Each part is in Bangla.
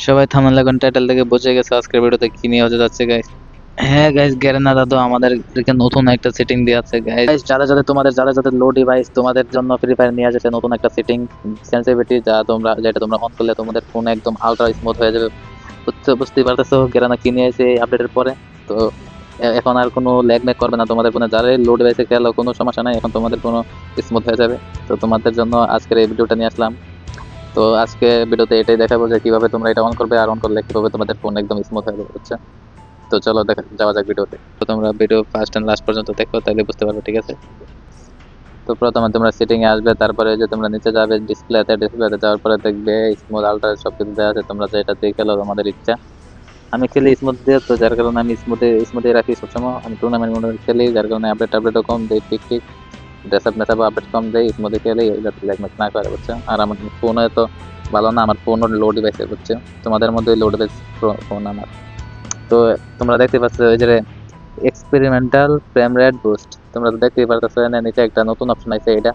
সবাই থাম্বনেল এখন টাইটেল থেকে বুঝে গেছে আজকের ভিডিওতে কি নিয়ে হতে যাচ্ছে গাইস। হ্যাঁ গাইস, গ্যারেনা দাদু আমাদেরকে নতুন একটা সেটিং দিয়ে আছে গাইস। যারা যাদের লো ডিভাইস তোমাদের জন্য ফ্রি ফায়ার নিয়ে আসছে নতুন একটা সেটিং সেন্সিটিভিটি, যেটা তোমরা অন করলে তোমাদের ফোন একদম আলট্রা স্মুথ হয়ে যাবে। বুঝতেই পারতেছো গ্যারেনা কি নিয়ে এসে আপডেটের পরে। তো এখন আর কোনো ল্যাগ ম্যাগ করবে না তোমাদের ফোনে, যারা লো ডিভাইসে খেলো কোনো সমস্যা নাই, এখন তোমাদের কোনো স্মুথ হয়ে যাবে। তো তোমাদের জন্য আজকের এই ভিডিওটা নিয়ে আসলাম। তো আজকে ভিডিওতে এটাই দেখাবো যে কিভাবে তোমরা এটা অন করবে, আর অন করলে কিভাবে তোমাদের ফোন একদম স্মুথ হয়ে যাবে, বুঝছো? তো চলো যাওয়া যাক ভিডিওতে। তো তোমরা ভিডিও ফার্স্ট এন্ড লাস্ট পর্যন্ত দেখো, তাহলে বুঝতে পারবে, ঠিক আছে? তো প্রথমে তোমরা সেটিং এ আসবে, তারপরে যে তোমরা নিচে যাবে ডিসপ্লেতে যাওয়ার পরে দেখবে স্মুথ আলট্রা সবকিছু দেওয়া আছে, তোমরা যেটা দিয়ে খেলো তোমাদের ইচ্ছা। আমি খেলি স্মুথ দিয়ে, তো যার কারণে আমি স্মুথে রাখি সবসময়। আমি টুর্নামেন্ট মোডে খেলি, যার কারণে আপডেটও কম দেই, ঠিক ড্রেসআপ আপডেট কম দেই, স্মুথে খেলি যাতে ল্যাগম্যাগ না করে, বুঝছো? আর আমার ফোনে তো ভালো না, আমার ফোনও লো ডিভাইসে, বুঝছো? তোমাদের মধ্যে লো ডিভাইস ফোন আমার। তো তোমরা দেখতে পাচ্ছ ওই যে এক্সপেরিমেন্টাল ফ্রেম রেট বুস্ট, তোমরা তো দেখতেই পারতেছো না, নিচে একটা নতুন অপশন আছে, এটা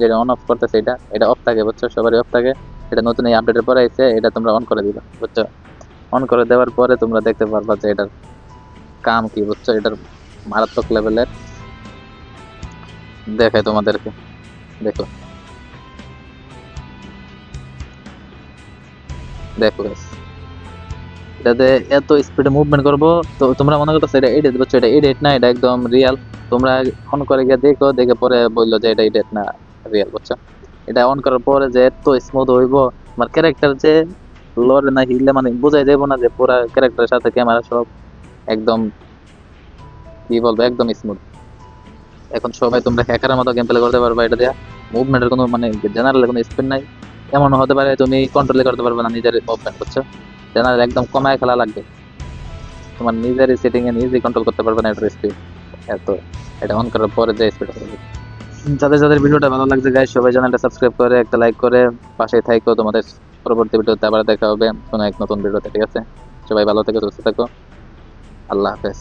যেটা অন অফ করতেছে, এটা অফ থাকে, বুঝছো? সবারই অফ থাকে। এটা নতুন এই আপডেটের পরে আইছে, এটা তোমরা অন করে দিবা, বুঝছো? অন করে দেওয়ার পরে তোমরা দেখতে পারবা যে এটার কাম কি, বুঝছো? এটার মারাত্মক লেভেলের দেখায় তোমাদেরকে, দেখো দেখো guys। এটাতে এত স্পিডে মুভমেন্ট করবো, তো তোমরা মনে করতেছো এটা এডিট, বুঝছো? এটা এডিট না, এটা একদম রিয়েল। তোমরা অন করে গিয়ে দেখো, দেখে পরে বললো যে এটা এডিট না, রিয়েল, বুঝছো? এটা অন করার পরে যে এত স্মুথ হইব, আমার ক্যারেক্টার যে লড়ে না হিললে মানে বোঝাই যাবো না যে পুরা ক্যারেক্টারের সাথে ক্যামেরা সব একদম, কি বলবো, একদম স্মুথ। এখন সবাই তোমরা হ্যাকারের মতো গেম প্লে করতে পারবা এটা দিয়া। মুভমেন্টের কোনো মানে জেনারেল কোনো স্পিড নাই। এমন হতে পারে তুমি কন্ট্রোল করতে পারবে না নিজের মুভমেন্ট, বুঝছো? জেনারেল একদম কমায় খেলা লাগবে, তোমার নিজের সেটিং এ নিজেই কন্ট্রোল করতে পারবে না এটার স্পিড এত। এটা অন করার পরে যে স্পিড হবে। যাদের যাদের ভিডিওটা ভালো লাগছে গাইস, সবাই চ্যানেলটা সাবস্ক্রাইব করে একটা লাইক করে পাশেই থাকো। তোমাদের পরবর্তী ভিডিওতে আবার দেখা হবে কোনো এক নতুন ভিডিওতে, ঠিক আছে? সবাই ভালো থেকো, সুস্থ থেকো, আল্লাহ হাফেজ।